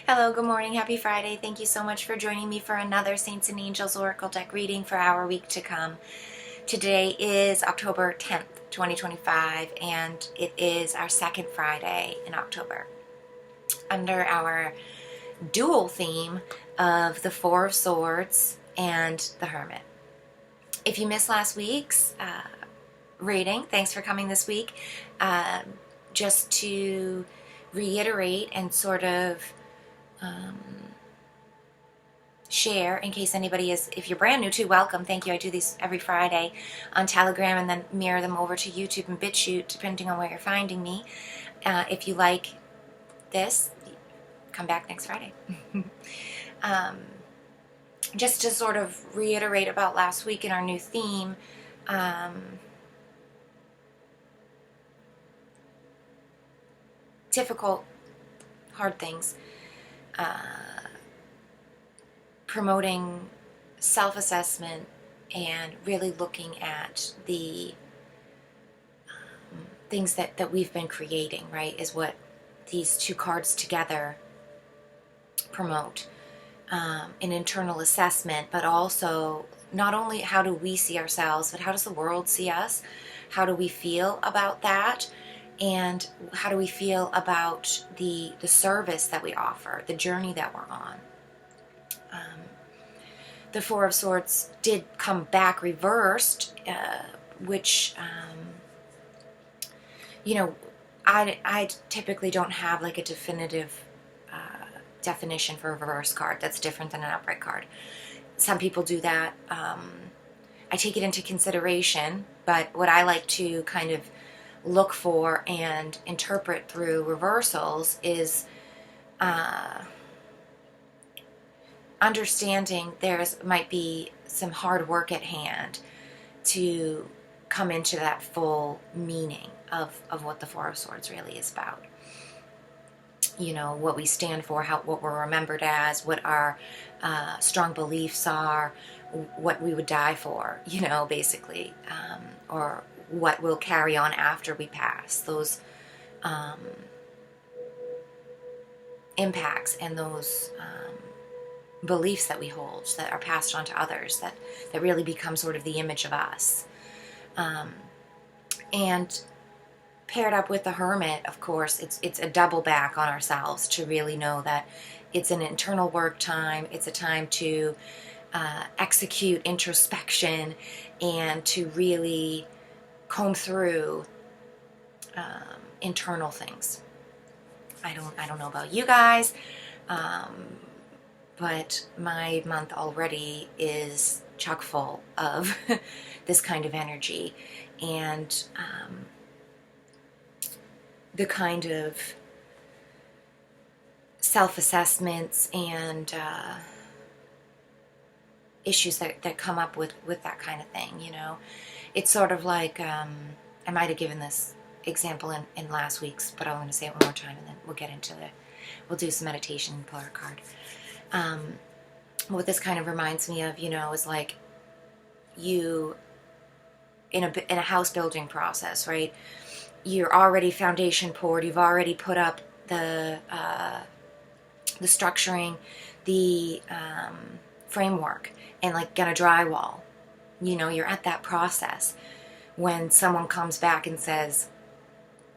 Hello, good morning, happy Friday. Thank you so much for joining me for another Saints and Angels Oracle deck reading for our week to come. Today is October 10th, 2025, and it is our second Friday in October. Under our dual theme of the Four of Swords and the Hermit. If you missed last week's reading, thanks for coming this week. Just to reiterate and sort of share in case anybody is, if you're brand new too, welcome. Thank you. I do these every Friday on Telegram and then mirror them over to YouTube and BitChute depending on where you're finding me. If you like this, come back next Friday. Just to sort of reiterate about last week in our new theme, difficult, hard things, promoting self-assessment and really looking at the things that we've been creating, right, is what these two cards together promote. An internal assessment, but also not only how do we see ourselves, but how does the world see us? How do we feel about that? And how do we feel about the service that we offer, the journey that we're on? The Four of Swords did come back reversed, which, I typically don't have like a definitive definition for a reverse card that's different than an upright card. Some people do that. I take it into consideration, but what I like to kind of look for and interpret through reversals is understanding might be some hard work at hand to come into that full meaning of what the Four of Swords really is about. You know, what we stand for, what we're remembered as, what our strong beliefs are, what we would die for, basically, or what will carry on after we pass. Those impacts and those beliefs that we hold that are passed on to others that really become sort of the image of us. And paired up with the Hermit, of course, it's a double back on ourselves to really know that it's an internal work time. It's a time to execute introspection and to really comb through internal things. I don't know about you guys, but my month already is chock full of this kind of energy and the kind of self-assessments and issues that come up with that kind of thing, It's sort of like, I might have given this example in last week's, but I'm going to say it one more time and then we'll do some meditation and pull our card. What this kind of reminds me of, is like you in a house building process, right? You're already foundation poured. You've already put up the structuring, the framework, and like gonna drywall. You're at that process when someone comes back and says,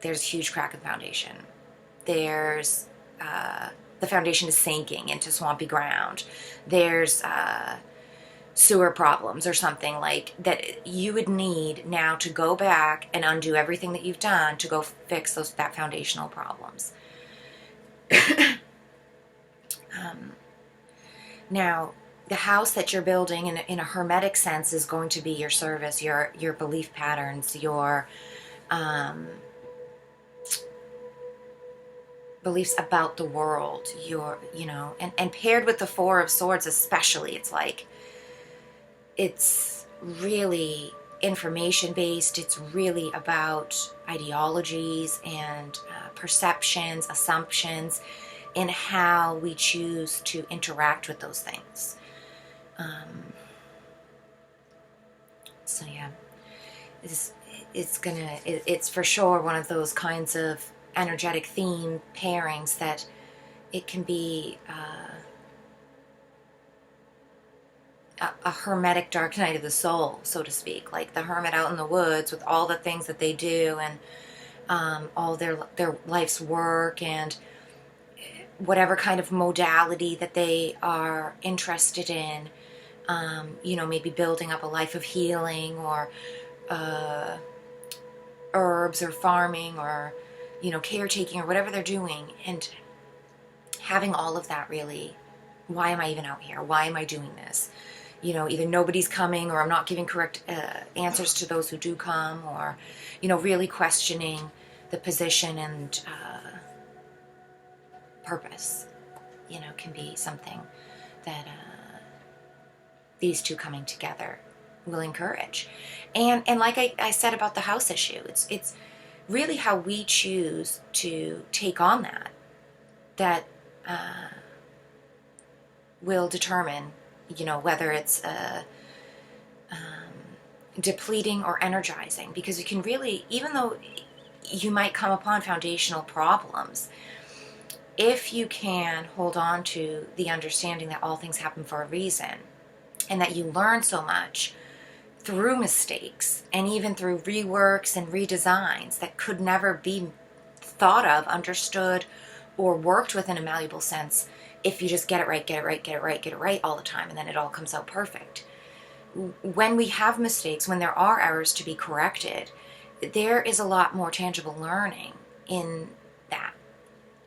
"There's a huge crack in the foundation. There's the foundation is sinking into swampy ground. There's sewer problems or something like that. You would need now to go back and undo everything that you've done to go fix that foundational problems." Now, the house that you're building in a hermetic sense is going to be your service, your belief patterns, your beliefs about the world, and paired with the Four of Swords especially, it's really information based. It's really about ideologies and perceptions, assumptions, and how we choose to interact with those things. So yeah, it's for sure one of those kinds of energetic theme pairings that it can be a hermetic dark night of the soul, so to speak, like the hermit out in the woods with all the things that they do, and all their life's work, and whatever kind of modality that they are interested in. Maybe building up a life of healing, or herbs, or farming, or caretaking, or whatever they're doing, and having all of that. Really, why am I even out here? Why am I doing this? Either nobody's coming, or I'm not giving correct answers to those who do come, or really questioning the position and purpose. Can be something that these two coming together will encourage. And like I said about the house issue, it's really how we choose to take on that will determine, whether it's depleting or energizing. Because you can really, even though you might come upon foundational problems, if you can hold on to the understanding that all things happen for a reason, and that you learn so much through mistakes, and even through reworks and redesigns that could never be thought of, understood, or worked with in a malleable sense, if you just get it right all the time, and then it all comes out perfect. When we have mistakes, when there are errors to be corrected, there is a lot more tangible learning in that.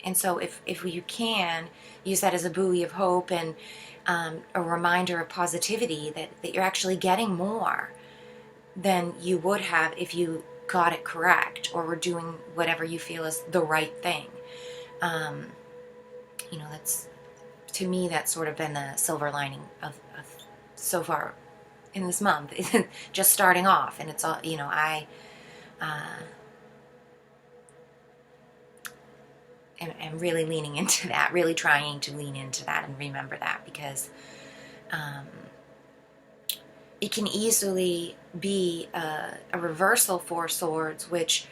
And so if you can use that as a buoy of hope, and a reminder of positivity, that you're actually getting more than you would have if you got it correct, or were doing whatever you feel is the right thing. That's, to me, that's sort of been the silver lining of so far in this month. Just starting off, and it's all, I'm really leaning into that, really trying to lean into that and remember that, because it can easily be a reversal for swords, which,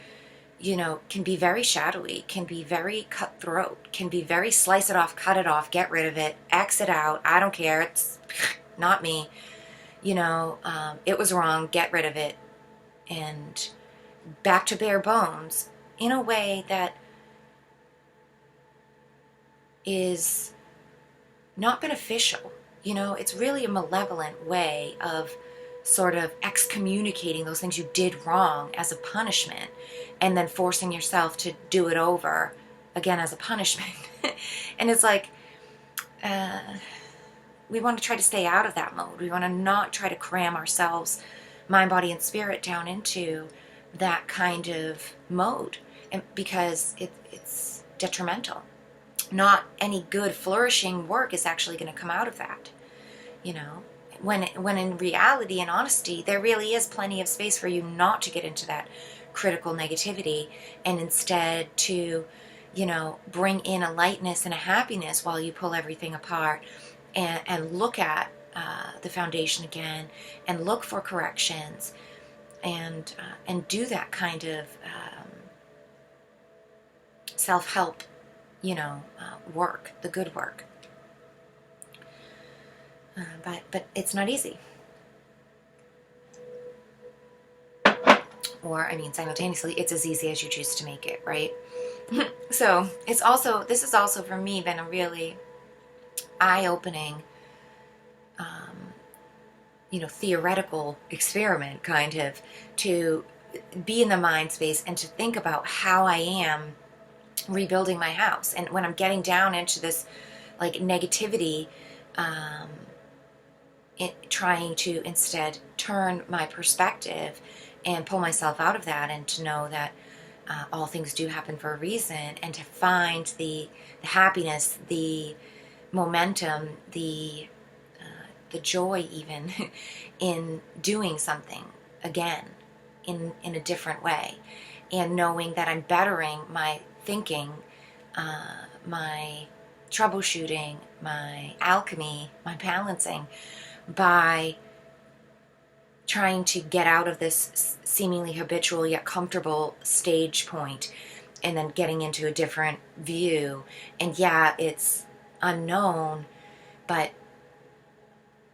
can be very shadowy, can be very cutthroat, can be very slice it off, cut it off, get rid of it, X it out, I don't care, it's not me, it was wrong, get rid of it, and back to bare bones, in a way that is not beneficial. It's really a malevolent way of sort of excommunicating those things you did wrong as a punishment, and then forcing yourself to do it over again as a punishment. And it's like, we want to try to stay out of that mode. We want to not try to cram ourselves, mind, body, and spirit, down into that kind of mode, and because it's detrimental. Not any good flourishing work is actually going to come out of that. When in reality and honesty, there really is plenty of space for you not to get into that critical negativity, and instead to, bring in a lightness and a happiness while you pull everything apart, and look at the foundation again, and look for corrections, and do that kind of self-help, work, the good work. But it's not easy. Or, simultaneously, it's as easy as you choose to make it, right? So this has also for me been a really eye-opening, theoretical experiment, kind of, to be in the mind space and to think about how I am rebuilding my house. And when I'm getting down into this like negativity, trying to instead turn my perspective and pull myself out of that, and to know that all things do happen for a reason, and to find the happiness, the momentum, the joy even in doing something again in a different way, and knowing that I'm bettering my thinking, my troubleshooting, my alchemy, my balancing, by trying to get out of this seemingly habitual yet comfortable stage point, and then getting into a different view. And yeah, it's unknown, but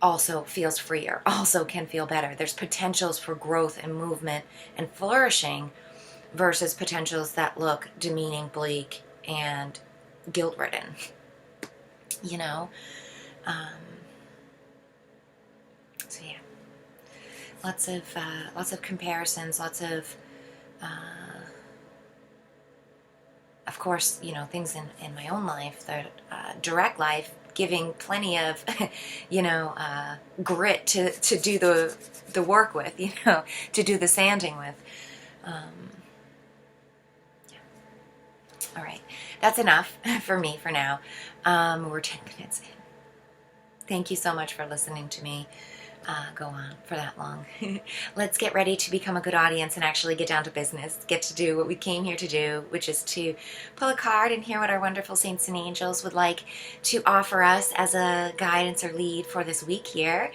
also feels freer, also can feel better. There's potentials for growth and movement and flourishing versus potentials that look demeaning, bleak, and guilt-ridden. You know? So yeah, lots of comparisons, lots of course, you know, things in my own life, the direct life, giving plenty of, you know, grit to do the work with, you know, to do the sanding with. Yeah. All right, that's enough for me for now. We're 10 minutes in. Thank you so much for listening to me go on for that long. Let's get ready to become a good audience and actually get down to business, get to do what we came here to do, which is to pull a card and hear what our wonderful saints and angels would like to offer us as a guidance or lead for this week here.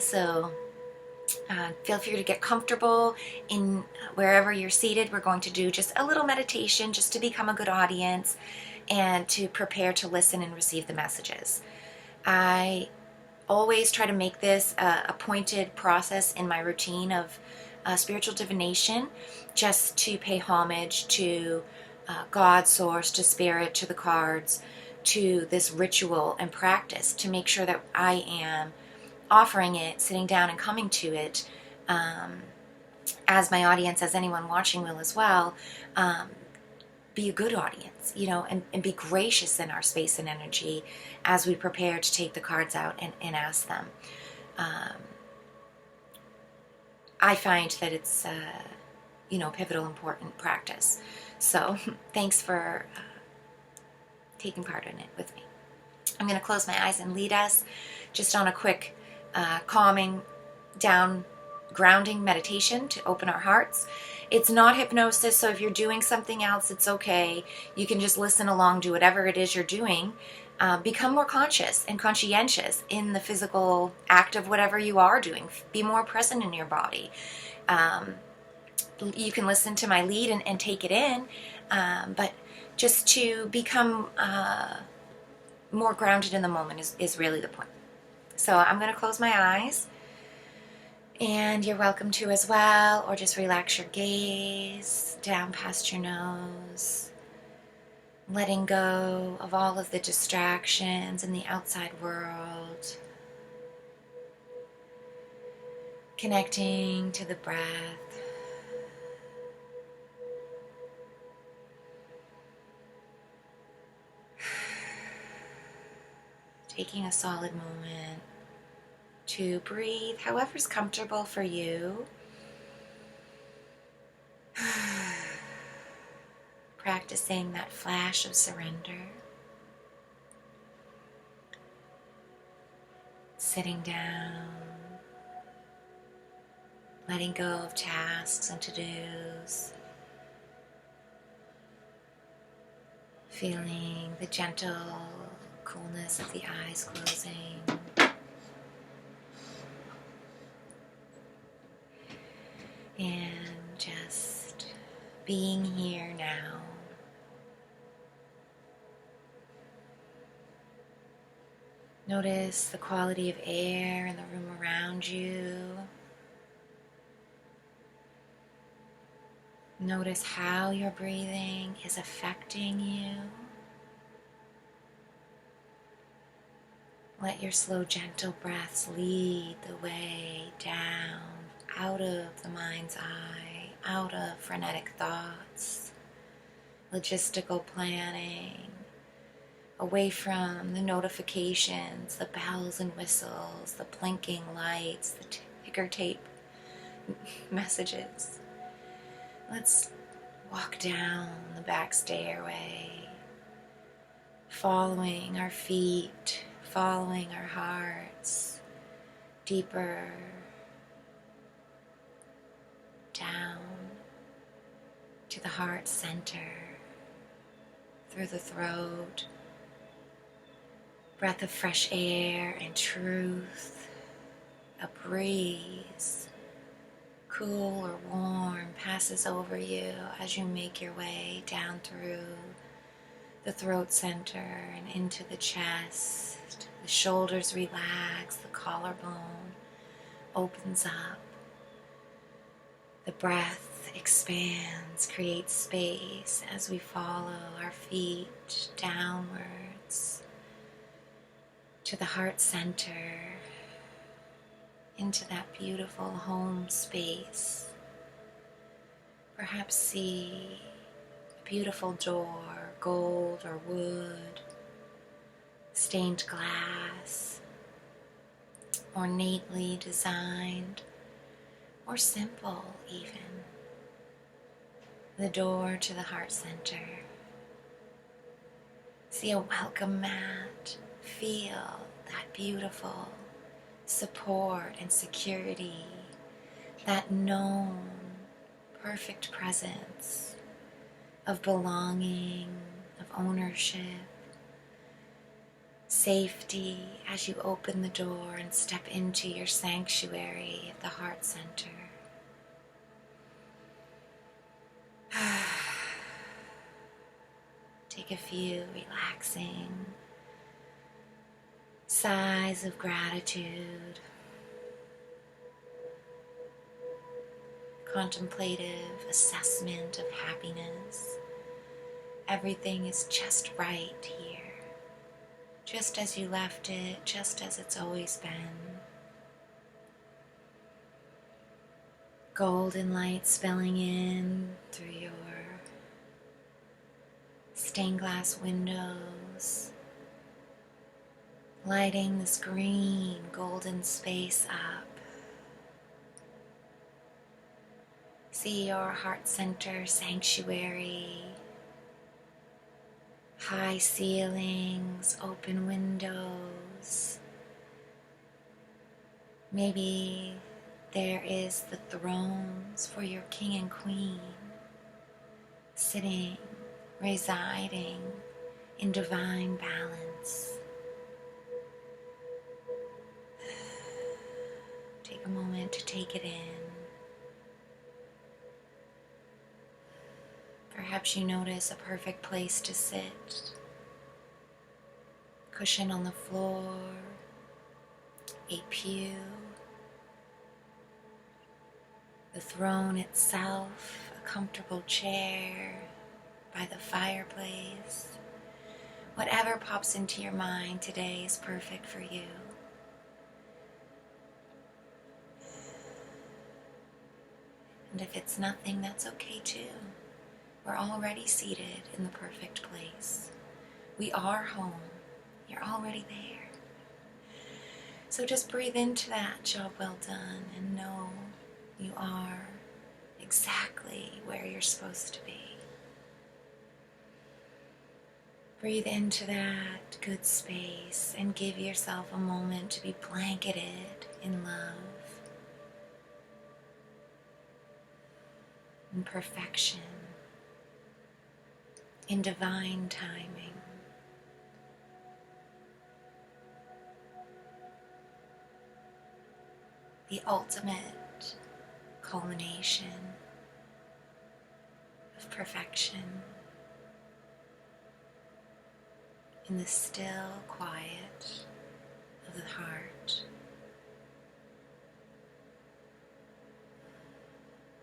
So feel free to get comfortable in wherever you're seated. We're going to do just a little meditation just to become a good audience and to prepare to listen and receive the messages. I always try to make this a pointed process in my routine of spiritual divination, just to pay homage to God, source, to spirit, to the cards, to this ritual and practice, to make sure that I am offering it, sitting down and coming to it as my audience, as anyone watching will as well, be a good audience, you know, and be gracious in our space and energy as we prepare to take the cards out and ask them. I find that it's, you know, pivotal, important practice. So thanks for taking part in it with me. I'm going to close my eyes and lead us just on a quick calming down, grounding meditation to open our hearts. It's not hypnosis, so if you're doing something else, it's okay. You can just listen along, do whatever it is you're doing. Become more conscious and conscientious in the physical act of whatever you are doing. Be more present in your body. You can listen to my lead and take it in, but just to become more grounded in the moment is really the point. So I'm going to close my eyes. And you're welcome to as well, or just relax your gaze down past your nose, letting go of all of the distractions in the outside world, connecting to the breath, taking a solid moment to breathe however's comfortable for you. Practicing that flash of surrender. Sitting down. Letting go of tasks and to-dos. Feeling the gentle coolness of the eyes closing. And just being here now. Notice the quality of air in the room around you. Notice how your breathing is affecting you. Let your slow, gentle breaths lead the way down, out of the mind's eye, out of frenetic thoughts, logistical planning, away from the notifications, the bells and whistles, the blinking lights, the ticker tape messages. Let's walk down the back stairway, following our feet, following our hearts, deeper down to the heart center, through the throat, breath of fresh air and truth, a breeze cool or warm passes over you as you make your way down through the throat center and into the chest. The shoulders relax, the collarbone opens up. The breath expands, creates space as we follow our feet downwards to the heart center, into that beautiful home space. Perhaps see a beautiful door, gold or wood, stained glass, ornately designed, or simple even. The door to the heart center. See a welcome mat. Feel that beautiful support and security, that known, perfect presence of belonging, of ownership, safety as you open the door and step into your sanctuary at the heart center. Take a few relaxing sighs of gratitude, contemplative assessment of happiness. Everything is just right here, just as you left it, just as it's always been. Golden light spilling in through your stained glass windows, lighting this green golden space up. See your heart center sanctuary, high ceilings, open windows. Maybe there is the thrones for your king and queen, sitting, residing in divine balance. Take a moment to take it in. Perhaps you notice a perfect place to sit. Cushion on the floor, a pew, the throne itself, a comfortable chair by the fireplace. Whatever pops into your mind today is perfect for you. And if it's nothing, that's okay too. We're already seated in the perfect place. We are home. You're already there. So just breathe into that job well done and know you are exactly where you're supposed to be. Breathe into that good space and give yourself a moment to be blanketed in love, in perfection, in divine timing. The ultimate culmination of perfection in the still quiet of the heart.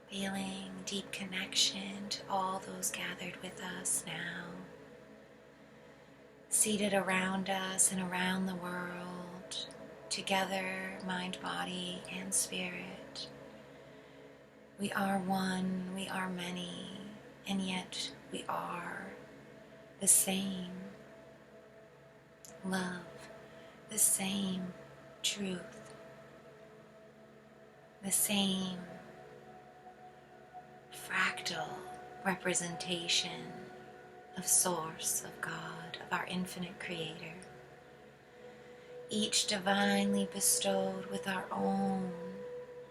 Feeling deep connection to all those gathered with us now, seated around us and around the world, together, mind, body, and spirit. We are one, we are many, and yet we are the same love, the same truth, the same fractal representation of Source, of God, of our infinite Creator. Each divinely bestowed with our own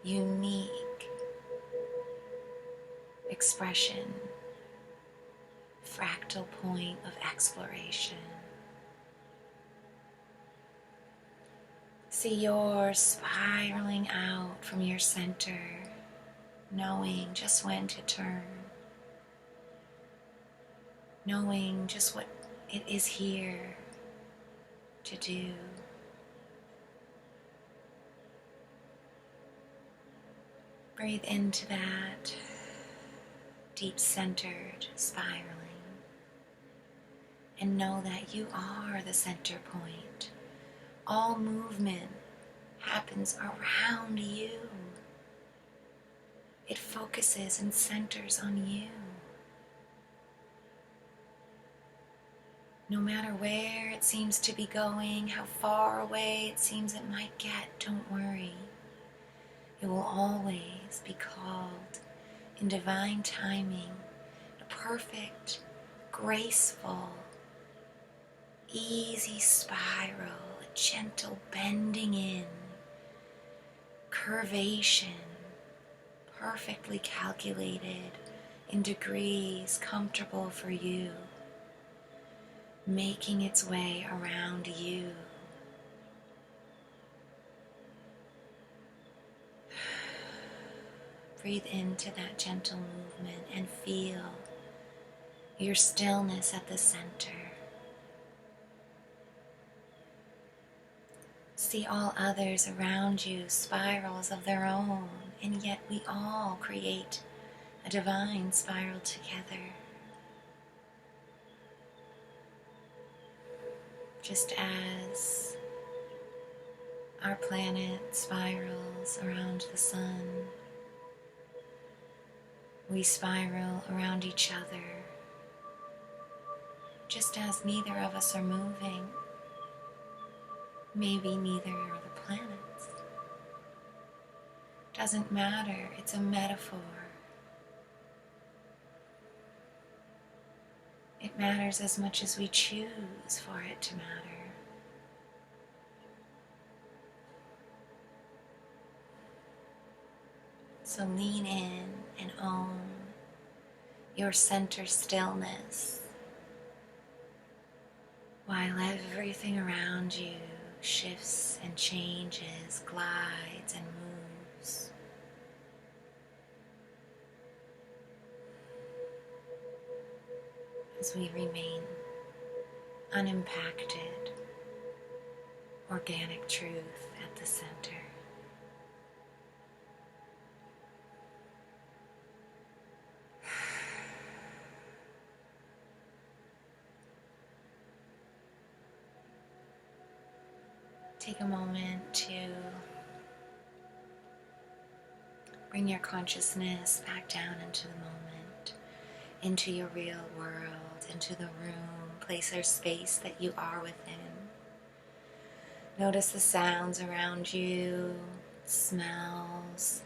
unique expression, fractal point of exploration. See yours spiraling out from your center, knowing just when to turn, knowing just what it is here to do. Breathe into that deep centered spiraling and know that you are the center point. All movement happens around you. It focuses and centers on you. No matter where it seems to be going, how far away it seems it might get, don't worry. It will always be called in divine timing, a perfect, graceful, easy spiral, a gentle bending in, curvation, perfectly calculated in degrees comfortable for you, making its way around you. Breathe into that gentle movement and feel your stillness at the center. See all others around you spirals of their own, and yet we all create a divine spiral together. Just as our planet spirals around the sun, we spiral around each other. Just as neither of us are moving, maybe neither are the planets. Doesn't matter, it's a metaphor. It matters as much as we choose for it to matter. So lean in and own your center stillness while everything around you shifts and changes, glides and moves. As we remain unimpacted, organic truth at the center. Take a moment to bring your consciousness back down into the moment, into your real world, into the room, place or space that you are within. Notice the sounds around you, smells,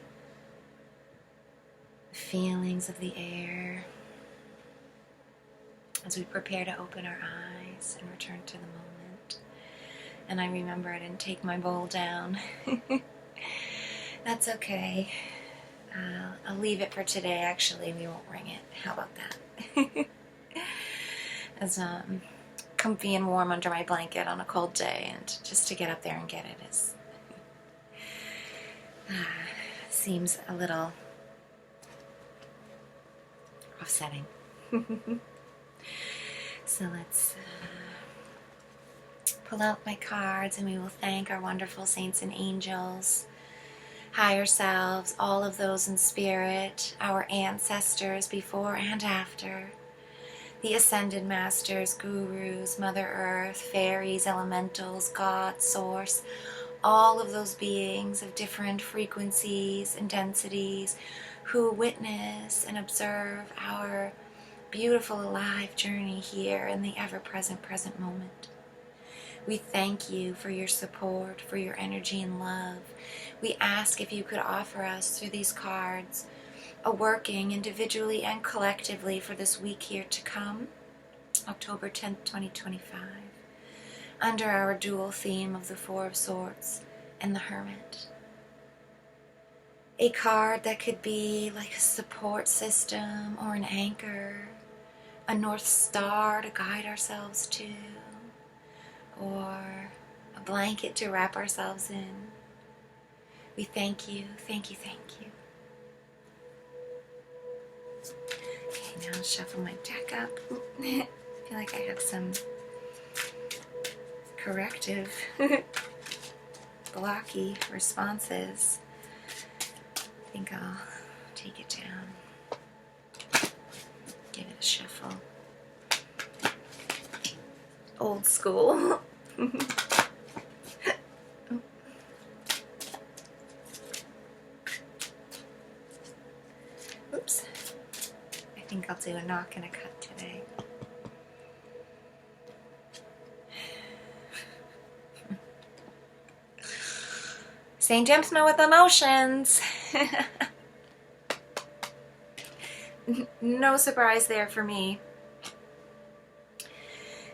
the feelings of the air, as we prepare to open our eyes and return to the moment. And I remember I didn't take my bowl down. That's okay. I'll leave it for today. Actually, we won't ring it. How about that? As comfy and warm under my blanket on a cold day, and just to get up there and get it is seems a little offsetting. So let's pull out my cards and we will thank our wonderful saints and angels, higher selves, all of those in spirit, our ancestors before and after, the ascended masters, gurus, Mother Earth, fairies, elementals, God, Source, all of those beings of different frequencies and densities who witness and observe our beautiful alive journey here in the ever-present present moment. We thank you for your support, for your energy and love. We ask if you could offer us through these cards a working individually and collectively for this week here to come, October 10th, 2025, under our dual theme of the Four of Swords and the Hermit. A card that could be like a support system or an anchor, a North Star to guide ourselves to, or a blanket to wrap ourselves in. We thank you, thank you, thank you. Now shuffle my deck up. I feel like I have some corrective, blocky responses. I think I'll take it down. Give it a shuffle. Old school. Oops. I think I'll do a knock and a cut today. St. Dymphna with emotions. No surprise there for me,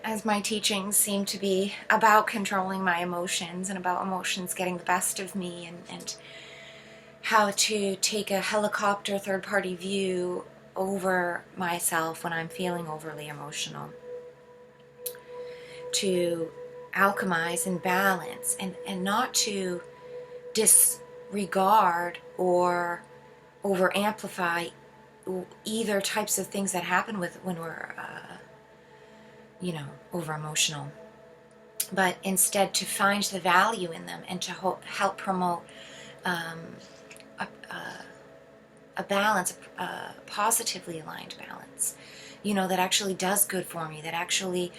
as my teachings seem to be about controlling my emotions and about emotions getting the best of me, and how to take a helicopter third-party view over myself when I'm feeling overly emotional, to alchemize and balance, and not to disregard or over amplify either types of things that happen when we're over emotional, but instead to find the value in them and to help promote a balance, a positively aligned balance, that actually does good for me, that actually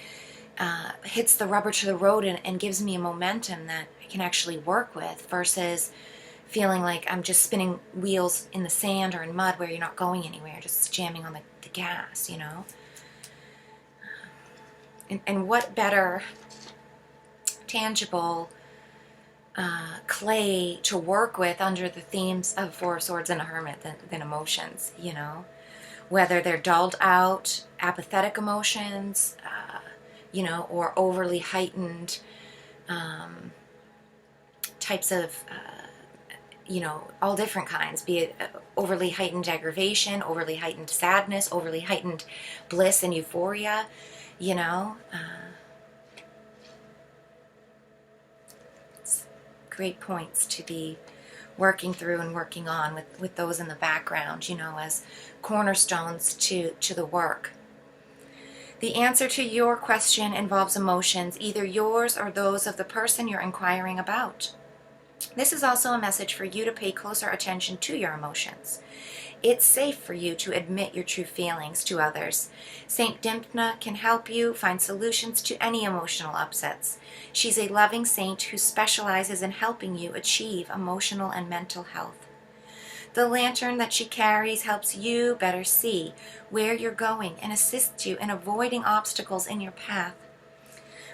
hits the rubber to the road and gives me a momentum that I can actually work with, versus feeling like I'm just spinning wheels in the sand or in mud where you're not going anywhere, just jamming on the gas, And what better tangible clay to work with under the themes of Four of Swords and a Hermit than emotions, whether they're dulled out, apathetic emotions, or overly heightened types of, all different kinds, be it overly heightened aggravation, overly heightened sadness, overly heightened bliss and euphoria, it's great points to be working through and working on with those in the background, as cornerstones to the work. The answer to your question involves emotions, either yours or those of the person you're inquiring about. This is also a message for you to pay closer attention to your emotions. It's safe for you to admit your true feelings to others. St. Dymphna can help you find solutions to any emotional upsets. She's a loving saint who specializes in helping you achieve emotional and mental health. The lantern that she carries helps you better see where you're going and assists you in avoiding obstacles in your path.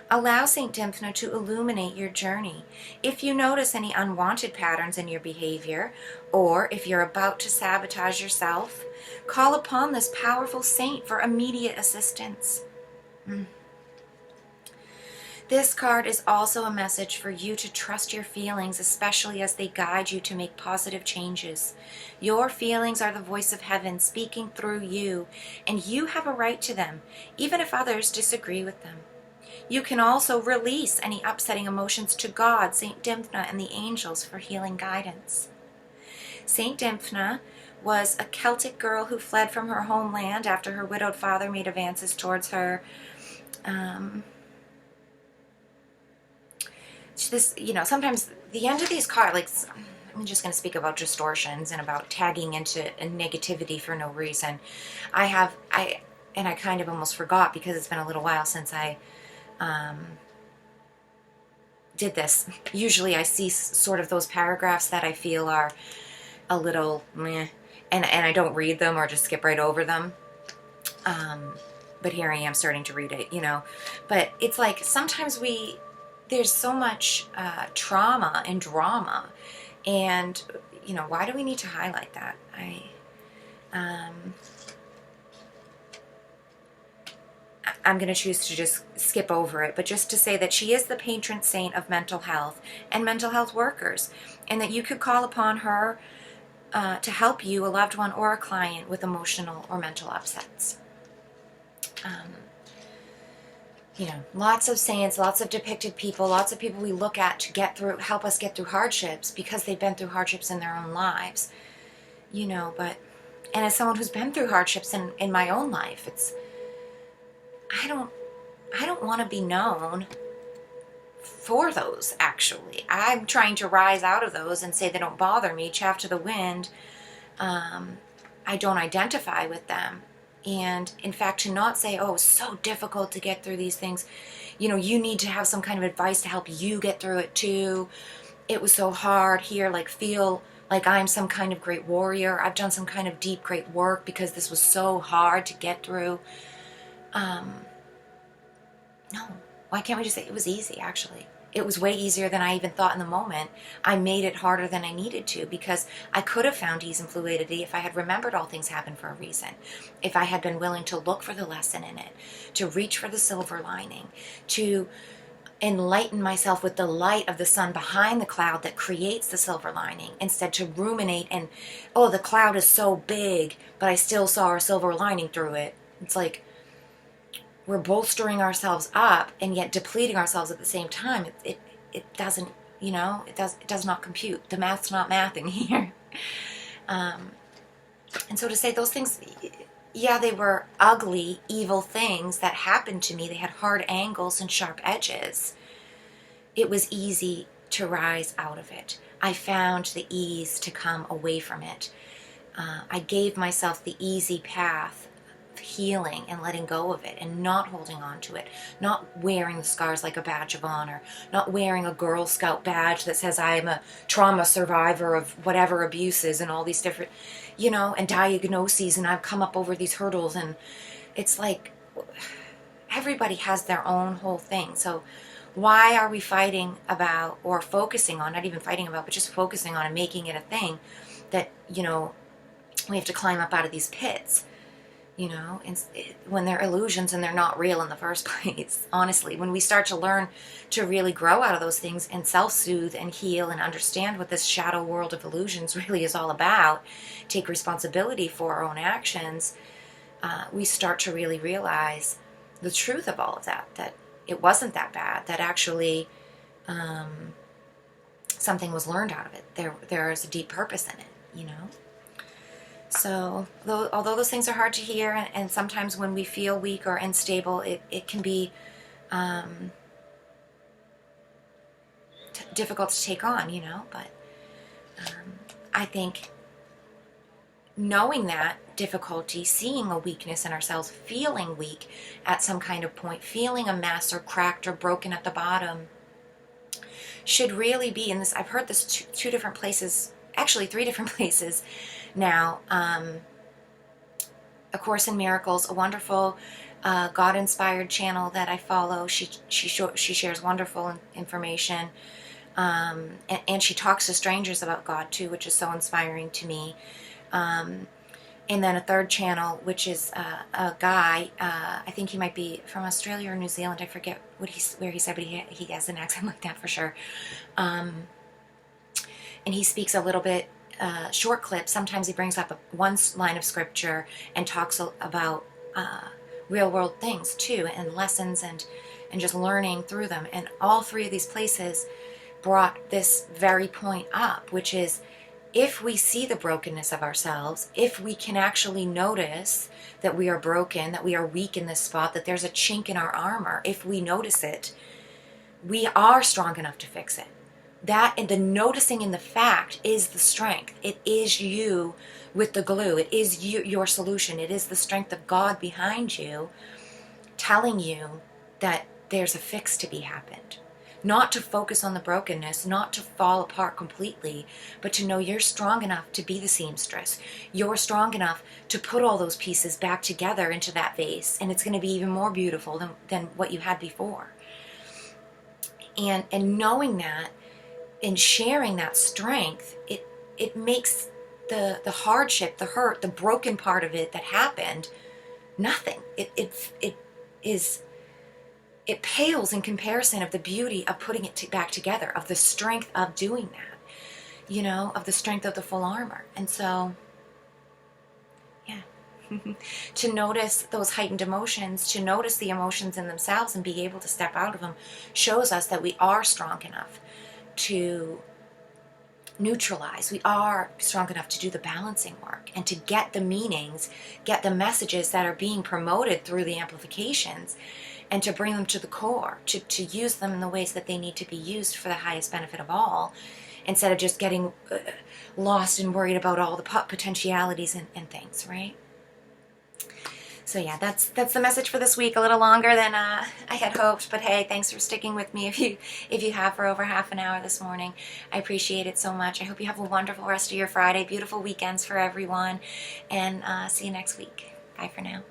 Allow St. Dymphna to illuminate your journey. If you notice any unwanted patterns in your behavior, or if you're about to sabotage yourself, call upon this powerful saint for immediate assistance. This card is also a message for you to trust your feelings, especially as they guide you to make positive changes. Your feelings are the voice of heaven speaking through you, and you have a right to them, even if others disagree with them. You can also release any upsetting emotions to God, St. Dymphna, and the angels for healing guidance. St. Dymphna was a Celtic girl who fled from her homeland after her widowed father made advances towards her. Sometimes the end of these cards, like, I'm just going to speak about distortions and about tagging into a negativity for no reason. I kind of almost forgot because it's been a little while since I did this. Usually I see sort of those paragraphs that I feel are a little meh, and I don't read them or just skip right over them. But here I am starting to read it, But it's like sometimes there's so much trauma and drama, and why do we need to highlight that? I'm going to choose to just skip over it, but just to say that she is the patron saint of mental health and mental health workers, and that you could call upon her to help you, a loved one or a client, with emotional or mental upsets. Lots of saints, lots of depicted people, lots of people we look at to help us get through hardships because they've been through hardships in their own lives. And as someone who's been through hardships in my own life, I don't want to be known for those, actually. I'm trying to rise out of those and say they don't bother me, chaff to the wind. I don't identify with them. And in fact, to not say, oh, it's so difficult to get through these things. You need to have some kind of advice to help you get through it too. It was so hard here, like feel like I'm some kind of great warrior. I've done some kind of deep, great work because this was so hard to get through. No, why can't we just say it was easy, actually? It was way easier than I even thought in the moment. I made it harder than I needed to, because I could have found ease and fluidity if I had remembered all things happen for a reason. If I had been willing to look for the lesson in it, to reach for the silver lining, to enlighten myself with the light of the sun behind the cloud that creates the silver lining, instead to ruminate and, oh, the cloud is so big, but I still saw a silver lining through it. It's like we're bolstering ourselves up and yet depleting ourselves at the same time. It doesn't, it does not compute. The math's not mathing here. And so to say those things, yeah, they were ugly, evil things that happened to me. They had hard angles and sharp edges. It was easy to rise out of it. I found the ease to come away from it. I gave myself the easy path of healing and letting go of it and not holding on to it, not wearing the scars like a badge of honor, not wearing a Girl Scout badge that says I am a trauma survivor of whatever abuses and all these different, and diagnoses, and I've come up over these hurdles. And it's like everybody has their own whole thing. So why are we fighting about, or focusing on, not even fighting about, but just focusing on and making it a thing that, we have to climb up out of these pits, when they're illusions and they're not real in the first place. Honestly, when we start to learn to really grow out of those things and self-soothe and heal and understand what this shadow world of illusions really is all about, take responsibility for our own actions, we start to really realize the truth of all of that it wasn't that bad, that actually something was learned out of it. There is a deep purpose in it, So, although those things are hard to hear, and sometimes when we feel weak or unstable, it can be difficult to take on, but I think knowing that difficulty, seeing a weakness in ourselves, feeling weak at some kind of point, feeling a mess or cracked or broken at the bottom, should really be in this. I've heard this two different places, actually 3 different places now. A Course in Miracles, a wonderful God-inspired channel that I follow. She shares wonderful information, and she talks to strangers about God too, which is so inspiring to me. And then a third channel, which is a guy, I think he might be from Australia or New Zealand, I forget where he said, but he has an accent like that for sure. And he speaks a little bit, short clips. Sometimes he brings up one line of scripture and talks about real world things too, and lessons, and just learning through them. And all 3 of these places brought this very point up, which is, if we see the brokenness of ourselves, if we can actually notice that we are broken, that we are weak in this spot, that there's a chink in our armor, if we notice it, we are strong enough to fix it. That, and the noticing in the fact, is the strength. It is you with the glue. It is you, your solution. It is the strength of God behind you, telling you that there's a fix to be happened. Not to focus on the brokenness, not to fall apart completely, but to know you're strong enough to be the seamstress. You're strong enough to put all those pieces back together into that vase, and it's going to be even more beautiful than what you had before. And knowing that, and sharing that strength, it makes the hardship, the hurt, the broken part of it that happened, nothing. It pales in comparison of the beauty of putting it back together, of the strength of doing that, of the strength of the full armor. And so, yeah, to notice those heightened emotions, to notice the emotions in themselves and be able to step out of them, shows us that we are strong enough to neutralize. We are strong enough to do the balancing work and to get the meanings, get the messages that are being promoted through the amplifications, and to bring them to the core, to use them in the ways that they need to be used for the highest benefit of all, instead of just getting lost and worried about all the potentialities and things, right? So yeah, that's the message for this week. A little longer than I had hoped, but hey, thanks for sticking with me if you have for over half an hour this morning. I appreciate it so much. I hope you have a wonderful rest of your Friday, beautiful weekends for everyone, and see you next week. Bye for now.